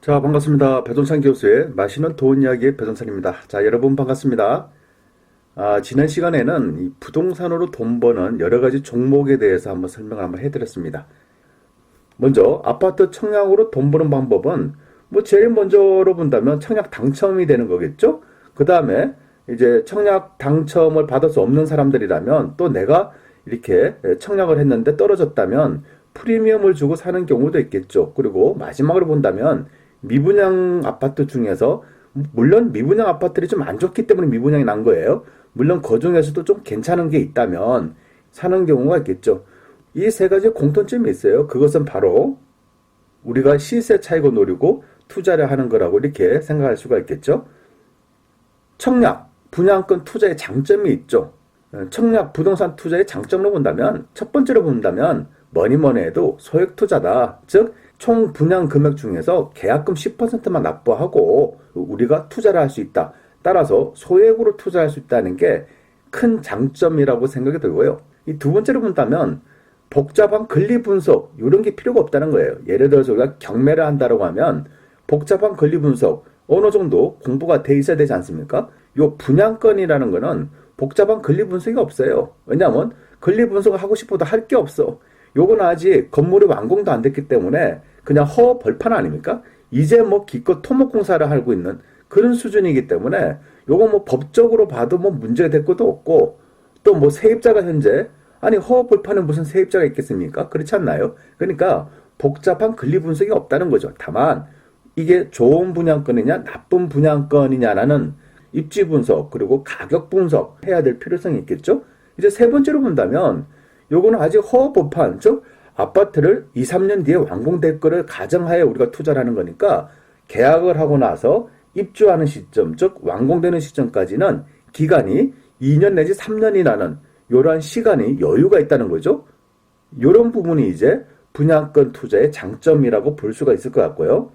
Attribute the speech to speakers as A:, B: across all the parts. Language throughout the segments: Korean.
A: 자, 반갑습니다. 배동찬 교수의 마시는 돈 이야기의 배동찬입니다. 자, 여러분 반갑습니다. 지난 시간에는 이 부동산으로 돈 버는 여러 가지 종목에 대해서 한번 설명을 한번 해드렸습니다. 먼저 아파트 청약으로 돈 버는 방법은 뭐 제일 먼저로 본다면 청약 당첨이 되는 거겠죠? 그 다음에 이제 청약 당첨을 받을 수 없는 사람들이라면 또 내가 이렇게 청약을 했는데 떨어졌다면 프리미엄을 주고 사는 경우도 있겠죠. 그리고 마지막으로 본다면 미분양 아파트 중에서 물론 미분양 아파트들이 좀 안 좋기 때문에 미분양이 난 거예요. 물론 그 중에서도 좀 괜찮은 게 있다면 사는 경우가 있겠죠. 이 세 가지 공통점이 있어요. 그것은 바로 우리가 시세 차익을 노리고 투자를 하는 거라고 이렇게 생각할 수가 있겠죠. 청약, 분양권 투자의 장점이 있죠. 청약, 부동산 투자의 장점으로 본다면 첫 번째로 본다면 뭐니 해도 소액 투자다. 즉 총 분양 금액 중에서 계약금 10%만 납부하고 우리가 투자를 할 수 있다. 따라서 소액으로 투자할 수 있다는 게 큰 장점이라고 생각이 들고요. 이 두 번째로 본다면 복잡한 권리 분석 이런 게 필요가 없다는 거예요. 예를 들어서 우리가 경매를 한다고 하면 복잡한 권리 분석 어느 정도 공부가 돼 있어야 되지 않습니까? 이 분양권이라는 거는 복잡한 권리 분석이 없어요. 왜냐하면 권리 분석을 하고 싶어도 할 게 없어. 요건 아직 건물이 완공도 안 됐기 때문에 그냥 허 벌판 아닙니까? 이제 뭐 기껏 토목공사를 하고 있는 그런 수준이기 때문에 요거 뭐 법적으로 봐도 뭐 문제가 될 것도 없고 또 뭐 세입자가 현재 아니 허 벌판에 무슨 세입자가 있겠습니까? 그렇지 않나요? 그러니까 복잡한 권리 분석이 없다는 거죠. 다만 이게 좋은 분양권이냐 나쁜 분양권이냐라는 입지 분석 그리고 가격 분석 해야 될 필요성이 있겠죠. 이제 세 번째로 본다면 요거는 아직 허벌판 즉 아파트를 2, 3년 뒤에 완공될 거를 가정하에 우리가 투자를 하는 거니까 계약을 하고 나서 입주하는 시점 즉 완공되는 시점까지는 기간이 2년 내지 3년이라는 이러한 시간이 여유가 있다는 거죠. 이런 부분이 이제 분양권 투자의 장점이라고 볼 수가 있을 것 같고요.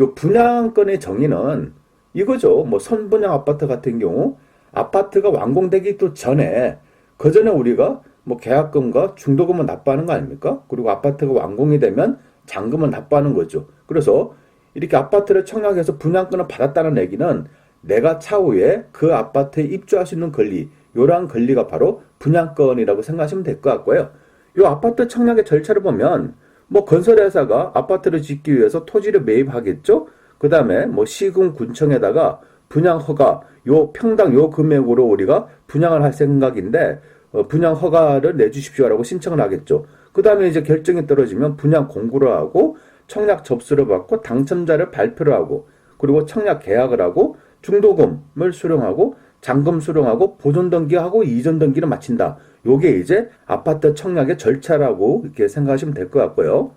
A: 이 분양권의 정의는 이거죠. 뭐 선분양 아파트 같은 경우 아파트가 완공되기도 전에 그 전에 우리가 뭐 계약금과 중도금을 납부하는 거 아닙니까? 그리고 아파트가 완공이 되면 잔금을 납부하는 거죠. 그래서 이렇게 아파트를 청약해서 분양권을 받았다는 얘기는 내가 차후에 그 아파트에 입주할 수 있는 권리, 이러한 권리가 바로 분양권이라고 생각하시면 될 것 같고요. 이 아파트 청약의 절차를 보면 뭐 건설회사가 아파트를 짓기 위해서 토지를 매입하겠죠. 그 다음에 뭐 시군 군청에다가 분양 허가, 요 평당 요 금액으로 우리가 분양을 할 생각인데 분양 허가를 내주십시오라고 신청을 하겠죠. 그 다음에 이제 결정이 떨어지면 분양 공고를 하고 청약 접수를 받고 당첨자를 발표를 하고 그리고 청약 계약을 하고 중도금을 수령하고 잔금 수령하고 보존 등기하고 이전 등기를 마친다. 요게 이제 아파트 청약의 절차라고 이렇게 생각하시면 될 것 같고요.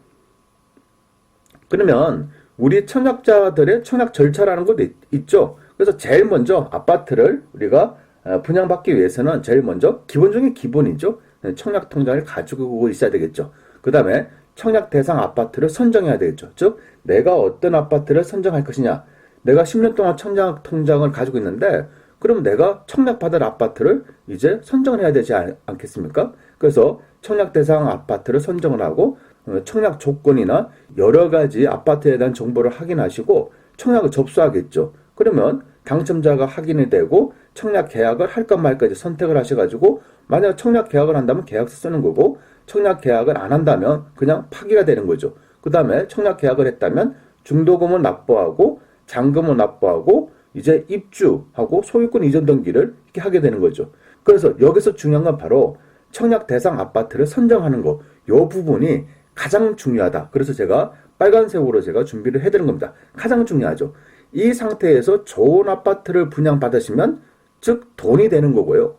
A: 그러면 우리 청약자들의 청약 절차라는 것도 있죠. 그래서 제일 먼저 아파트를 우리가 분양받기 위해서는 제일 먼저 기본 중에 기본이죠. 청약 통장을 가지고 있어야 되겠죠. 그 다음에 청약 대상 아파트를 선정해야 되겠죠. 즉 내가 어떤 아파트를 선정할 것이냐. 내가 10년 동안 청약 통장을 가지고 있는데 그럼 내가 청약받을 아파트를 이제 선정을 해야 되지 않겠습니까? 그래서 청약 대상 아파트를 선정을 하고 청약 조건이나 여러 가지 아파트에 대한 정보를 확인하시고 청약을 접수하겠죠. 그러면 당첨자가 확인이 되고 청약 계약을 할까 말까 선택을 하셔가지고 만약 청약 계약을 한다면 계약서 쓰는 거고 청약 계약을 안 한다면 그냥 파기가 되는 거죠. 그 다음에 청약 계약을 했다면 중도금을 납부하고 잔금을 납부하고 이제 입주하고 소유권 이전 등기를 이렇게 하게 되는 거죠. 그래서 여기서 중요한 건 바로 청약 대상 아파트를 선정하는 거. 요 부분이 가장 중요하다. 그래서 제가 빨간색으로 제가 준비를 해드린 겁니다. 가장 중요하죠. 이 상태에서 좋은 아파트를 분양받으시면 즉 돈이 되는 거고요.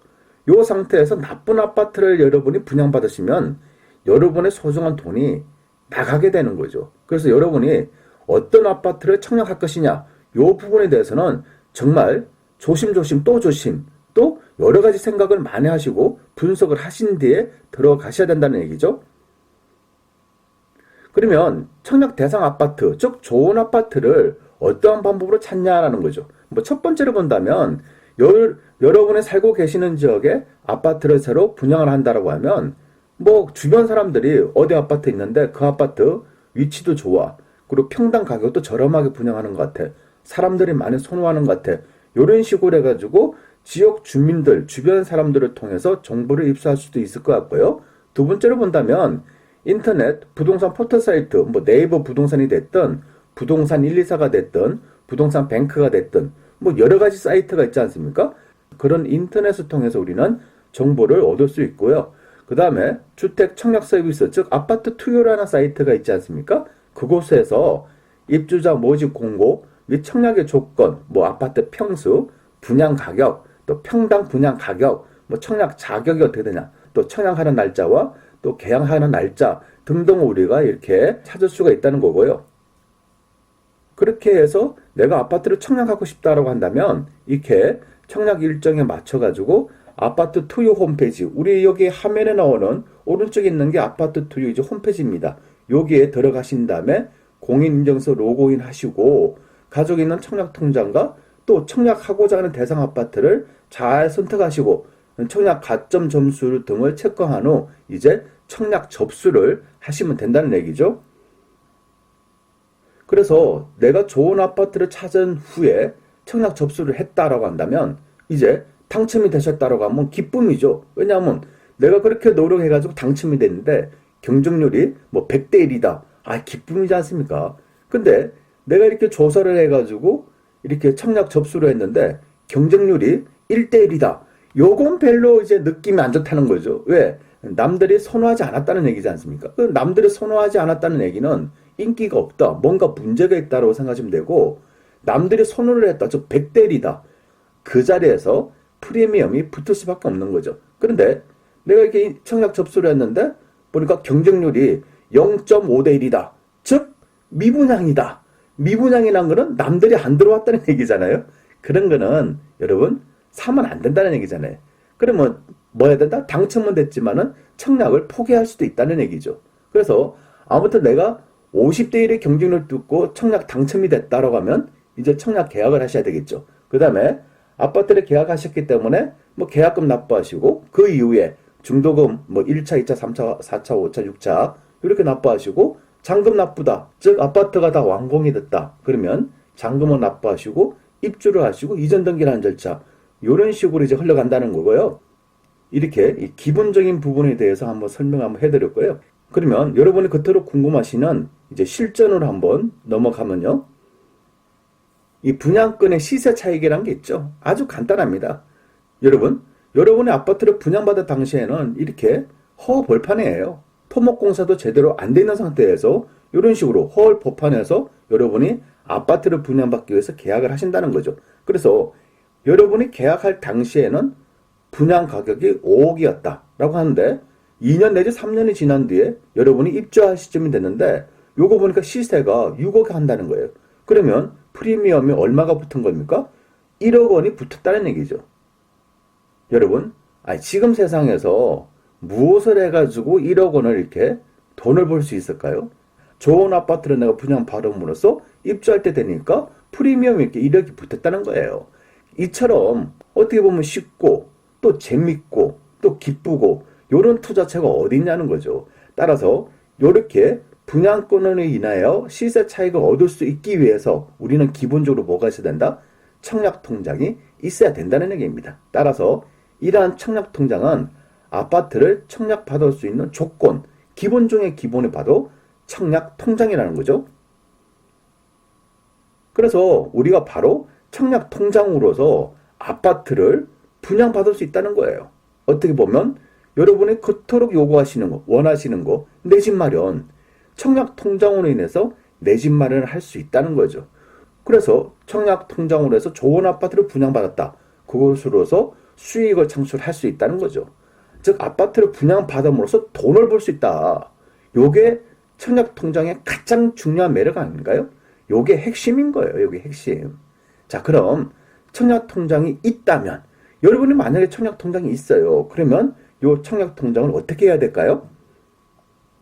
A: 이 상태에서 나쁜 아파트를 여러분이 분양받으시면 여러분의 소중한 돈이 나가게 되는 거죠. 그래서 여러분이 어떤 아파트를 청약할 것이냐 이 부분에 대해서는 정말 조심조심 또 조심 또 여러 가지 생각을 많이 하시고 분석을 하신 뒤에 들어가셔야 된다는 얘기죠. 그러면 청약 대상 아파트 즉 좋은 아파트를 어떠한 방법으로 찾냐라는 거죠. 뭐 첫 번째로 본다면 여러분이 살고 계시는 지역에 아파트를 새로 분양을 한다라고 하면 뭐 주변 사람들이 어디 아파트 있는데 그 아파트 위치도 좋아. 그리고 평당 가격도 저렴하게 분양하는 것 같아. 사람들이 많이 선호하는 것 같아. 이런 식으로 해가지고 지역 주민들, 주변 사람들을 통해서 정보를 입수할 수도 있을 것 같고요. 두 번째로 본다면 인터넷 부동산 포털 사이트, 뭐 네이버 부동산이 됐든 부동산 124가 됐든 부동산 뱅크가 됐든 뭐 여러 가지 사이트가 있지 않습니까? 그런 인터넷을 통해서 우리는 정보를 얻을 수 있고요. 그 다음에 주택 청약 서비스, 즉 아파트 투표라는 사이트가 있지 않습니까? 그곳에서 입주자 모집 공고 및 청약의 조건, 뭐 아파트 평수, 분양 가격, 또 평당 분양 가격, 뭐 청약 자격이 어떻게 되냐, 또 청약하는 날짜와 또 계약하는 날짜 등등 우리가 이렇게 찾을 수가 있다는 거고요. 그렇게 해서 내가 아파트를 청약하고 싶다라고 한다면 이렇게 청약 일정에 맞춰가지고 아파트 투유 홈페이지, 우리 여기 화면에 나오는 오른쪽에 있는 게 아파트 투유 이제 홈페이지입니다. 여기에 들어가신 다음에 공인인증서 로그인 하시고 가지고 있는 청약 통장과 또 청약하고자 하는 대상 아파트를 잘 선택하시고 청약 가점 점수 등을 체크한 후 이제 청약 접수를 하시면 된다는 얘기죠. 그래서 내가 좋은 아파트를 찾은 후에 청약 접수를 했다라고 한다면 이제 당첨이 되셨다라고 하면 기쁨이죠. 왜냐하면 내가 그렇게 노력해가지고 당첨이 됐는데 경쟁률이 뭐 100대 1이다. 아, 기쁨이지 않습니까? 근데 내가 이렇게 조사를 해가지고 이렇게 청약 접수를 했는데 경쟁률이 1대 1이다. 요건 별로 이제 느낌이 안 좋다는 거죠. 왜? 남들이 선호하지 않았다는 얘기지 않습니까? 그 남들이 선호하지 않았다는 얘기는 인기가 없다. 뭔가 문제가 있다고 생각하시면 되고 남들이 선호를 했다. 즉 100대 1이다. 그 자리에서 프리미엄이 붙을 수밖에 없는 거죠. 그런데 내가 이렇게 청약 접수를 했는데 보니까 경쟁률이 0.5대 1이다. 즉 미분양이다. 미분양이란 거는 남들이 안 들어왔다는 얘기잖아요. 그런 거는 여러분 사면 안 된다는 얘기잖아요. 그러면 뭐 해야 된다? 당첨은 됐지만은 청약을 포기할 수도 있다는 얘기죠. 그래서 아무튼 내가 50대 1의 경쟁률을 뚫고 청약 당첨이 됐다라고 하면 이제 청약 계약을 하셔야 되겠죠. 그 다음에 아파트를 계약하셨기 때문에 뭐 계약금 납부하시고 그 이후에 중도금 뭐 1차, 2차, 3차, 4차, 5차, 6차 이렇게 납부하시고 잔금 납부다. 즉 아파트가 다 완공이 됐다. 그러면 잔금을 납부하시고 입주를 하시고 이전 등기를 하는 절차 이런 식으로 이제 흘러간다는 거고요. 이렇게 이 기본적인 부분에 대해서 한번 설명 한번 해드렸고요. 그러면 여러분이 그토록 궁금하시는 이제 실전으로 한번 넘어가면요. 이 분양권의 시세 차익이라는 게 있죠. 아주 간단합니다. 여러분의 아파트를 분양받을 당시에는 이렇게 허벌판이에요. 토목공사도 제대로 안 돼 있는 상태에서 이런 식으로 허벌판에서 여러분이 아파트를 분양받기 위해서 계약을 하신다는 거죠. 그래서 여러분이 계약할 당시에는 분양 가격이 5억이었다 라고 하는데 2년 내지 3년이 지난 뒤에 여러분이 입주할 시점이 됐는데 요거 보니까 시세가 6억 한다는 거예요. 그러면 프리미엄이 얼마가 붙은 겁니까? 1억 원이 붙었다는 얘기죠. 여러분, 지금 세상에서 무엇을 해가지고 1억 원을 이렇게 돈을 벌 수 있을까요? 좋은 아파트를 내가 분양받음으로써 입주할 때 되니까 프리미엄이 이렇게 1억이 붙었다는 거예요. 이처럼 어떻게 보면 쉽고 또 재밌고 또 기쁘고 이런 투자처가 어디 있냐는 거죠. 따라서 이렇게 분양권으로 인하여 시세 차익을 얻을 수 있기 위해서 우리는 기본적으로 뭐가 있어야 된다? 청약통장이 있어야 된다는 얘기입니다. 따라서 이러한 청약통장은 아파트를 청약받을 수 있는 조건, 기본 중에 기본이 바로 청약통장이라는 거죠. 그래서 우리가 바로 청약통장으로서 아파트를 분양받을 수 있다는 거예요. 어떻게 보면 여러분이 그토록 요구하시는 거, 원하시는 거, 내 집 마련, 청약통장으로 인해서 내 집 마련을 할 수 있다는 거죠. 그래서 청약통장으로 해서 좋은 아파트를 분양받았다. 그것으로서 수익을 창출할 수 있다는 거죠. 즉 아파트를 분양받음으로써 돈을 벌 수 있다. 요게 청약통장의 가장 중요한 매력 아닌가요? 요게 핵심인 거예요. 요게 핵심. 자, 그럼 청약통장이 있다면 여러분이 만약에 청약통장이 있어요. 그러면 요 청약통장을 어떻게 해야 될까요?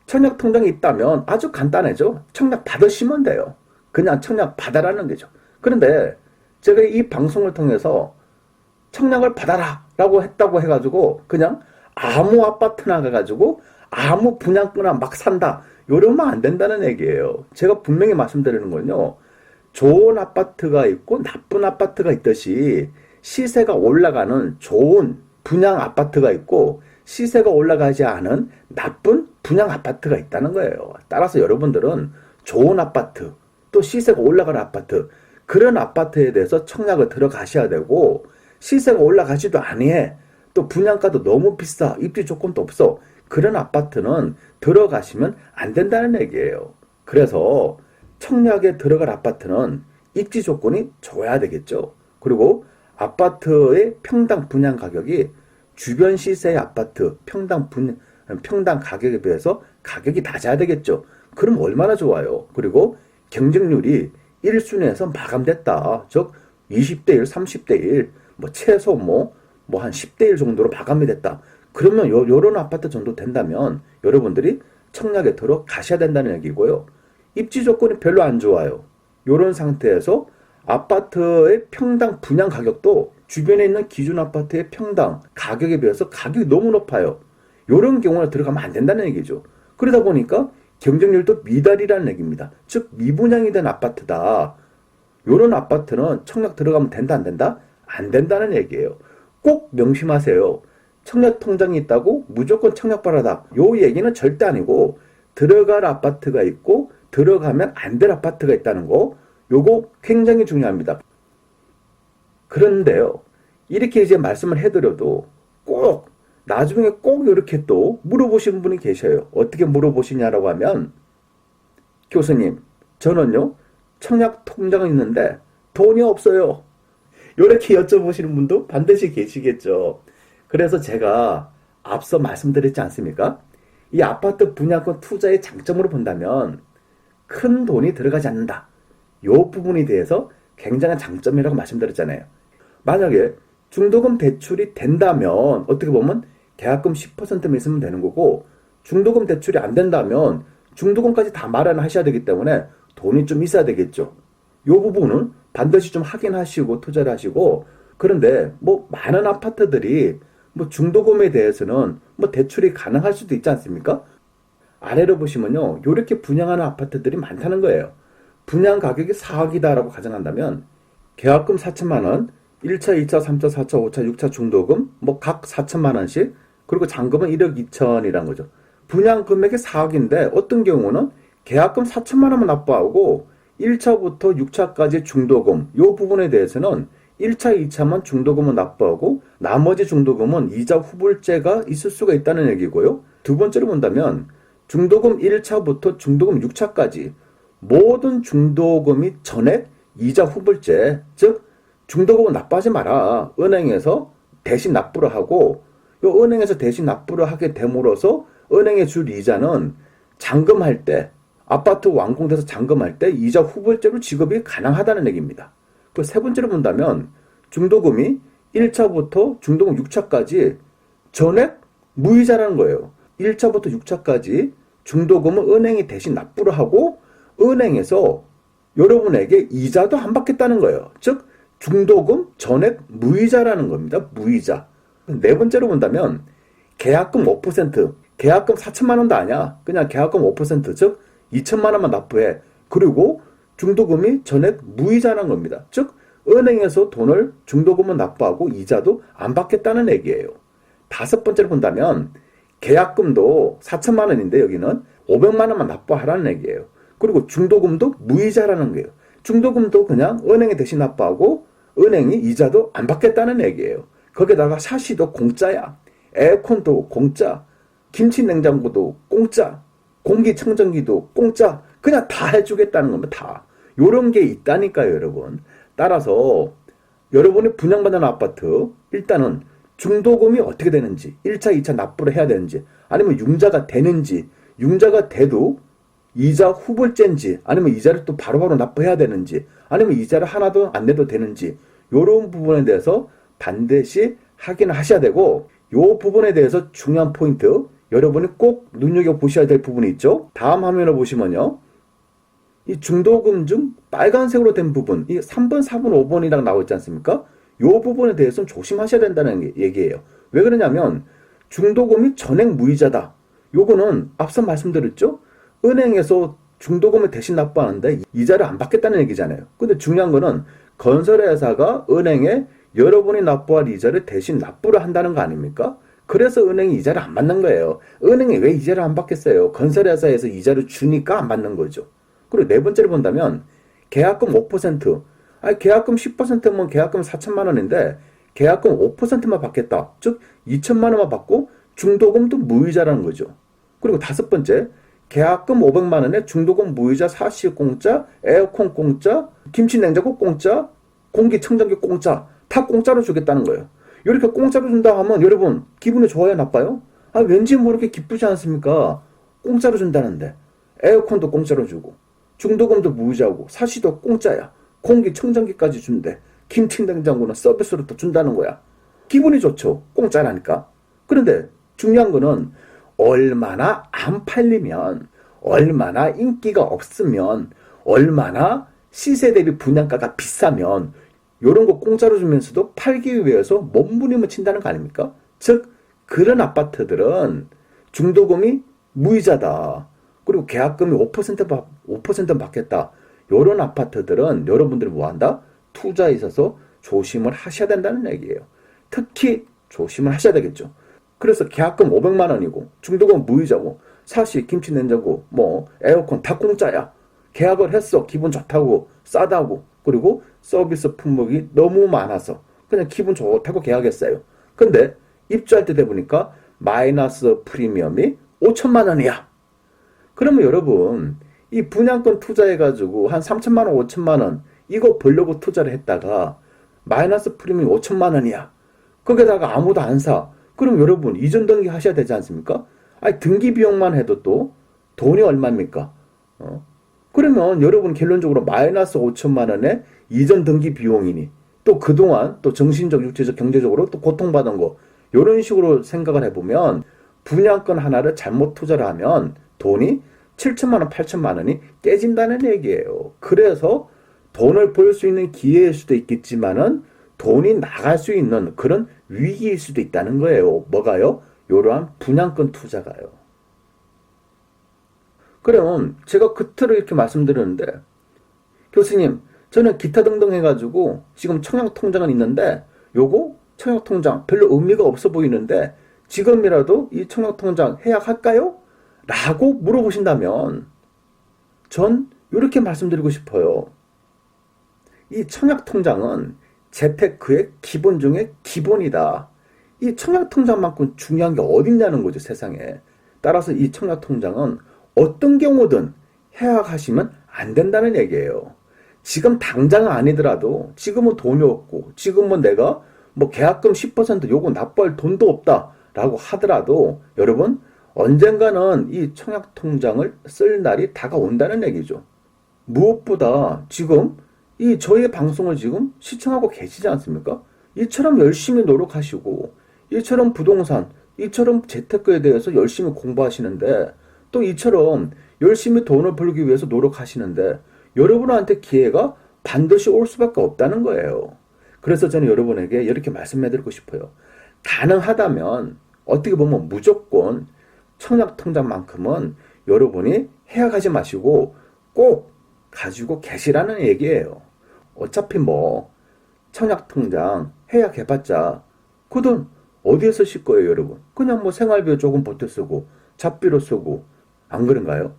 A: 청약통장이 있다면 아주 간단하죠. 청약 받으시면 돼요. 그냥 청약 받아라는 거죠. 그런데 제가 이 방송을 통해서 청약을 받아라 라고 했다고 해가지고 그냥 아무 아파트나 가가지고 아무 분양권을 막 산다. 이러면 안 된다는 얘기예요. 제가 분명히 말씀드리는 건요. 좋은 아파트가 있고 나쁜 아파트가 있듯이 시세가 올라가는 좋은 분양 아파트가 있고 시세가 올라가지 않은 나쁜 분양 아파트가 있다는 거예요. 따라서 여러분들은 좋은 아파트, 또 시세가 올라가는 아파트, 그런 아파트에 대해서 청약을 들어가셔야 되고, 시세가 올라가지도 아니해, 또 분양가도 너무 비싸, 입지 조건도 없어, 그런 아파트는 들어가시면 안 된다는 얘기예요. 그래서 청약에 들어갈 아파트는 입지 조건이 좋아야 되겠죠. 그리고 아파트의 평당 분양 가격이 주변 시세의 아파트 평당 가격에 비해서 가격이 낮아야 되겠죠. 그럼 얼마나 좋아요. 그리고 경쟁률이 1순위에서 마감됐다. 즉 20대 1, 30대 1, 최소 한 10대 1 정도로 마감이 됐다. 그러면 요런 아파트 정도 된다면 여러분들이 청약에 들어가셔야 된다는 얘기고요. 입지 조건이 별로 안 좋아요. 요런 상태에서 아파트의 평당 분양 가격도 주변에 있는 기준 아파트의 평당 가격에 비해서 가격이 너무 높아요. 요런 경우에 들어가면 안 된다는 얘기죠. 그러다 보니까 경쟁률도 미달이라는 얘기입니다. 즉 미분양이 된 아파트다. 요런 아파트는 청약 들어가면 된다 안 된다? 안 된다는 얘기예요. 꼭 명심하세요. 청약 통장이 있다고 무조건 청약 바라다. 요 얘기는 절대 아니고 들어갈 아파트가 있고 들어가면 안 될 아파트가 있다는 거, 요거 굉장히 중요합니다. 그런데요, 이렇게 이제 말씀을 해드려도 꼭 나중에 꼭 이렇게 또 물어보시는 분이 계셔요. 어떻게 물어보시냐라고 하면, 교수님, 저는요 청약 통장은 있는데 돈이 없어요. 이렇게 여쭤보시는 분도 반드시 계시겠죠. 그래서 제가 앞서 말씀드렸지 않습니까? 이 아파트 분양권 투자의 장점으로 본다면 큰 돈이 들어가지 않는다. 이 부분에 대해서 굉장한 장점이라고 말씀드렸잖아요. 만약에 중도금 대출이 된다면 어떻게 보면 계약금 10%만 있으면 되는 거고, 중도금 대출이 안 된다면 중도금까지 다 마련하셔야 되기 때문에 돈이 좀 있어야 되겠죠. 이 부분은 반드시 좀 확인하시고 투자를 하시고, 그런데 많은 아파트들이 중도금에 대해서는 대출이 가능할 수도 있지 않습니까? 아래로 보시면요, 이렇게 분양하는 아파트들이 많다는 거예요. 분양 가격이 4억이다라고 가정한다면 계약금 4천만 원, 1차, 2차, 3차, 4차, 5차, 6차 중도금 각 4천만 원씩, 그리고 잔금은 1억 2천이란 거죠. 분양 금액이 4억인데 어떤 경우는 계약금 4천만 원만 납부하고 1차부터 6차까지 중도금, 이 부분에 대해서는 1차, 2차만 중도금을 납부하고 나머지 중도금은 이자 후불제가 있을 수가 있다는 얘기고요. 두 번째로 본다면 중도금 1차부터 중도금 6차까지 모든 중도금이 전액 이자 후불제, 즉 중도금은 납부하지 마라. 은행에서 대신 납부를 하고, 이 은행에서 대신 납부를 하게 됨으로써 은행에 줄 이자는 잔금할 때, 아파트 완공돼서 잔금할 때 이자 후불제로 지급이 가능하다는 얘기입니다. 그 세 번째로 본다면 중도금이 1차부터 중도금 6차까지 전액 무이자라는 거예요. 1차부터 6차까지 중도금은 은행이 대신 납부를 하고 은행에서 여러분에게 이자도 안 받겠다는 거예요. 즉 중도금 전액 무이자라는 겁니다. 무이자. 네 번째로 본다면 계약금 5%, 계약금 4천만 원도 아니야. 그냥 계약금 5%, 즉 2천만 원만 납부해. 그리고 중도금이 전액 무이자라는 겁니다. 즉 은행에서 돈을 중도금은 납부하고 이자도 안 받겠다는 얘기예요. 다섯 번째로 본다면 계약금도 4천만 원인데 여기는 500만 원만 납부하라는 얘기예요. 그리고 중도금도 무이자라는 거예요. 중도금도 그냥 은행에 대신 납부하고 은행이 이자도 안 받겠다는 얘기예요. 거기다가 샤시도 공짜야. 에어컨도 공짜. 김치냉장고도 공짜. 공기청정기도 공짜. 그냥 다 해주겠다는 겁니다. 다. 요런 게 있다니까요, 여러분. 따라서 여러분이 분양받는 아파트, 일단은 중도금이 어떻게 되는지, 1차, 2차 납부를 해야 되는지, 아니면 융자가 되는지, 융자가 돼도 이자 후불제인지, 아니면 이자를 또 바로바로 납부해야 되는지, 아니면 이자를 하나도 안 내도 되는지, 요런 부분에 대해서 반드시 확인을 하셔야 되고, 요 부분에 대해서 중요한 포인트, 여러분이 꼭 눈여겨보셔야 될 부분이 있죠. 다음 화면을 보시면요, 이 중도금 중 빨간색으로 된 부분, 이 3번, 4번, 5번이랑 나와 있지 않습니까? 요 부분에 대해서는 조심하셔야 된다는 얘기예요. 왜 그러냐면 중도금이 전액 무이자다. 요거는 앞서 말씀드렸죠? 은행에서 중도금을 대신 납부하는데 이자를 안 받겠다는 얘기잖아요. 근데 중요한 거는 건설회사가 은행에 여러분이 납부할 이자를 대신 납부를 한다는 거 아닙니까? 그래서 은행이 이자를 안 받는 거예요. 은행이 왜 이자를 안 받겠어요? 건설회사에서 이자를 주니까 안 받는 거죠. 그리고 네 번째로 본다면 계약금 5%, 아니 계약금 10%면 계약금 4천만 원인데 계약금 5%만 받겠다. 즉 2천만 원만 받고 중도금도 무이자라는 거죠. 그리고 다섯 번째, 계약금 500만 원에 중도금 무이자, 사시 공짜, 에어컨 공짜, 김치 냉장고 공짜, 공기청정기 공짜, 다 공짜로 주겠다는 거예요. 이렇게 공짜로 준다 하면 여러분 기분이 좋아요, 나빠요? 아, 왠지 모르게 기쁘지 않습니까? 공짜로 준다는데 에어컨도 공짜로 주고 중도금도 무이자고 사시도 공짜야. 공기청정기까지 준대. 김치 냉장고는 서비스로 또 준다는 거야. 기분이 좋죠. 공짜라니까. 그런데 중요한 거는 얼마나 안 팔리면, 얼마나 인기가 없으면, 얼마나 시세 대비 분양가가 비싸면 이런 거 공짜로 주면서도 팔기 위해서 몸부림을 친다는 거 아닙니까? 즉 그런 아파트들은 중도금이 무이자다. 그리고 계약금이 5% 받겠다. 이런 아파트들은 여러분들이 뭐한다? 투자에 있어서 조심을 하셔야 된다는 얘기예요. 특히 조심을 하셔야 되겠죠. 그래서 계약금 500만 원이고 중도금 무이자고 사시, 김치 냉장고, 뭐 에어컨 다 공짜야. 계약을 했어. 기분 좋다고, 싸다고. 그리고 서비스 품목이 너무 많아서 그냥 기분 좋다고 계약했어요. 근데 입주할 때 되보니까 마이너스 프리미엄이 5천만 원이야. 그러면 여러분 이 분양권 투자해가지고 한 3천만 원, 5천만 원 이거 벌려고 투자를 했다가 마이너스 프리미엄 5천만 원이야. 거기다가 아무도 안 사. 그럼 여러분 이전 등기 하셔야 되지 않습니까? 아니 등기 비용만 해도 또 돈이 얼마입니까? 그러면 여러분 결론적으로 마이너스 5천만 원에 이전 등기 비용이니 또 그동안 또 정신적, 육체적, 경제적으로 또 고통받은 거 이런 식으로 생각을 해보면 분양권 하나를 잘못 투자를 하면 돈이 7천만 원, 8천만 원이 깨진다는 얘기예요. 그래서 돈을 벌 수 있는 기회일 수도 있겠지만은 돈이 나갈 수 있는 그런 위기일 수도 있다는 거예요. 뭐가요? 이러한 분양권 투자가요. 그럼 제가 그 틀을 이렇게 말씀드렸는데 교수님 저는 기타 등등 해가지고 지금 청약통장은 있는데 요거 청약통장 별로 의미가 없어 보이는데 지금이라도 이 청약통장 해약할까요? 라고 물어보신다면 전 이렇게 말씀드리고 싶어요. 이 청약통장은 재테크의 기본 중에 기본이다. 이 청약통장만큼 중요한 게 어딨냐는 거죠, 세상에. 따라서 이 청약통장은 어떤 경우든 해약하시면 안 된다는 얘기예요. 지금 당장은 아니더라도 지금은 돈이 없고 지금은 내가 뭐 계약금 10% 요거 납부할 돈도 없다라고 하더라도 여러분 언젠가는 이 청약통장을 쓸 날이 다가온다는 얘기죠. 무엇보다 지금 이 저의 방송을 지금 시청하고 계시지 않습니까? 이처럼 열심히 노력하시고 이처럼 부동산, 이처럼 재테크에 대해서 열심히 공부하시는데 또 이처럼 열심히 돈을 벌기 위해서 노력하시는데 여러분한테 기회가 반드시 올 수밖에 없다는 거예요. 그래서 저는 여러분에게 이렇게 말씀해드리고 싶어요. 가능하다면 어떻게 보면 무조건 청약통장만큼은 여러분이 해약하지 마시고 꼭 가지고 계시라는 얘기예요. 어차피 뭐 청약통장 해약해봤자 그 돈 어디에서 쓸 거예요, 여러분? 그냥 뭐 생활비 조금 보태 쓰고 잡비로 쓰고 안 그런가요?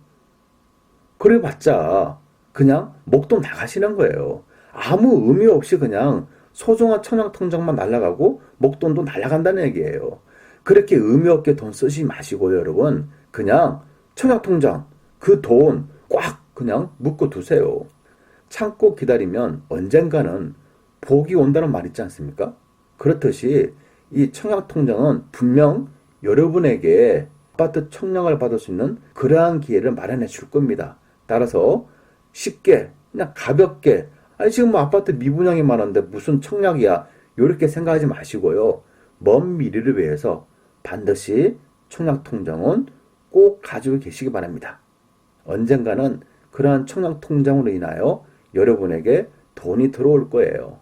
A: 그래봤자 그냥 목돈 나가시는 거예요. 아무 의미 없이 그냥 소중한 청약통장만 날아가고 목돈도 날아간다는 얘기예요. 그렇게 의미 없게 돈 쓰지 마시고요, 여러분. 그냥 청약통장 그 돈 꽉 그냥 묶어 두세요. 참고 기다리면 언젠가는 복이 온다는 말 있지 않습니까? 그렇듯이 이 청약통장은 분명 여러분에게 아파트 청약을 받을 수 있는 그러한 기회를 마련해 줄 겁니다. 따라서 쉽게 그냥 가볍게 아니 지금 뭐 아파트 미분양이 많은데 무슨 청약이야 이렇게 생각하지 마시고요. 먼 미래를 위해서 반드시 청약통장은 꼭 가지고 계시기 바랍니다. 언젠가는 그러한 청약통장으로 인하여 여러분에게 돈이 들어올 거예요.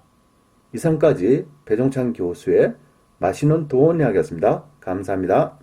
A: 이상까지 배종찬 교수의 맛있는 도원 이야기였습니다. 감사합니다.